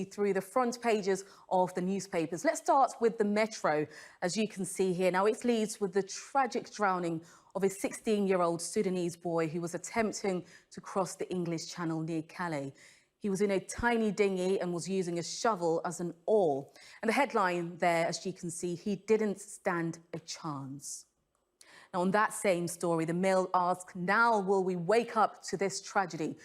through the front pages of the newspapers. Let's start with the Metro, as you can see here. Now, it leads with the tragic drowning of a 16-year-old Sudanese boy who was attempting to cross the English Channel near Calais. He was in a tiny dinghy and was using a shovel as an oar. And the headline there, as you can see, he didn't stand a chance. Now, on that same story, the Mail asks, now will we wake up to this tragedy?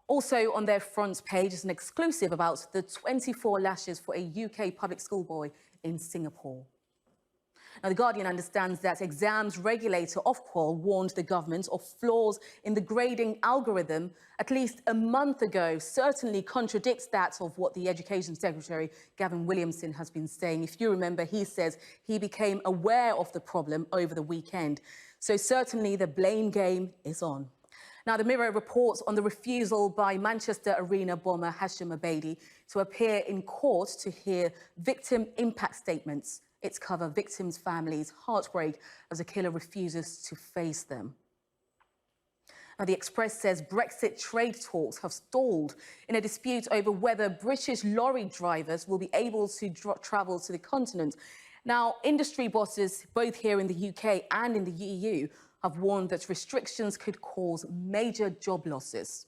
Also on their front page is an exclusive about the 24 lashes for a UK public school boy in Singapore. Now, The Guardian understands that exams regulator Ofqual warned the government of flaws in the grading algorithm at least a month ago. Certainly contradicts that of what the Education Secretary, Gavin Williamson, has been saying. If you remember, he says he became aware of the problem over the weekend. So certainly the blame game is on. Now, the Mirror reports on the refusal by Manchester Arena bomber Hashim Abedi to appear in court to hear victim impact statements. It's cover victims' families' heartbreak as the killer refuses to face them. Now, the Express says Brexit trade talks have stalled in a dispute over whether British lorry drivers will be able to travel to the continent. Now, industry bosses, both here in the UK and in the EU, have warned that restrictions could cause major job losses.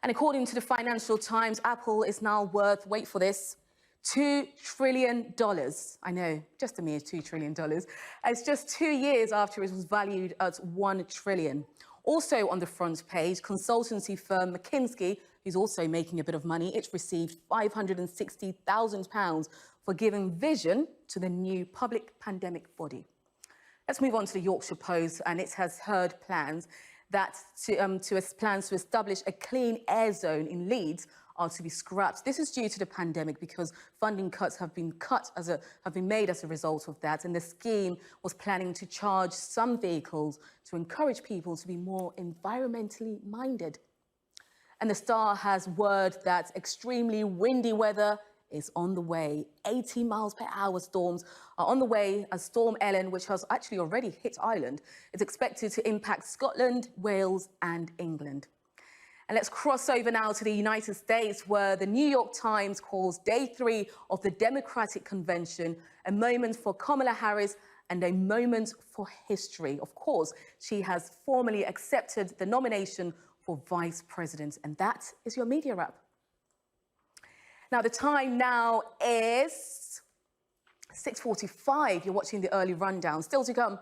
And according to the Financial Times, Apple is now worth, wait for this, $2 trillion. I know, just a mere $2 trillion. It's just 2 years after it was valued at $1 trillion. Also on the front page, consultancy firm McKinsey, who's also making a bit of money, it's received £560,000 for giving vision to the new public pandemic body. Let's move on to the Yorkshire Post, and it has heard plans to establish a clean air zone in Leeds are to be scrapped. This is due to the pandemic because funding cuts have been made as a result of that, and the scheme was planning to charge some vehicles to encourage people to be more environmentally minded. And the Star has word that extremely windy weather is on the way. 80 miles per hour storms are on the way as Storm Ellen, which has actually already hit Ireland, is expected to impact Scotland, Wales and England. And let's cross over now to the United States, where the New York Times calls Day 3 of the Democratic Convention a moment for Kamala Harris and a moment for history. Of course, she has formally accepted the nomination for Vice President. And that is your media wrap. Now, the time now is 6:45. You're watching the early rundown. Still to come,